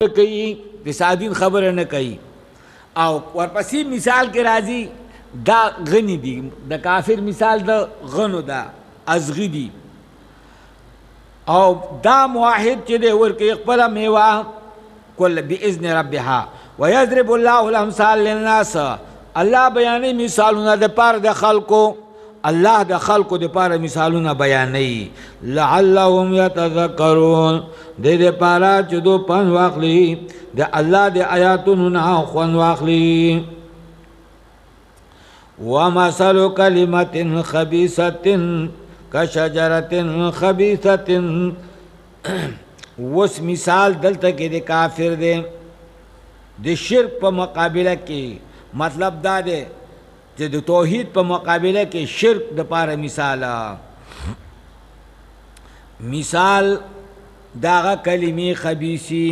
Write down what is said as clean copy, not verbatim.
کوي فسادین خبره نه کوي او ورپسې مثال کې راځي دا غنی دي د کافر مثال د غنو دا ازغی دي او دا موحد چې دی ورکوي خپله میوه کل باذن ربها ويضرب الله الامثال للناس الله بیانوي مثالونه د پاره د خلکو الله د خلکو د پاره مثالونه بیانوي لعلهم يتذكرون د دې پاره چې دو پن واخلي د الله د آیاتونو نه خوان واخلي ومثل كلمة خبيثة كشجرة خبيثة وس مثال دلته کې د کافر دی د شرک په مقابله کې مطلب دا دی چې د توحید په مقابله کې شرک د پاره مثال داغه کلمې خبیثی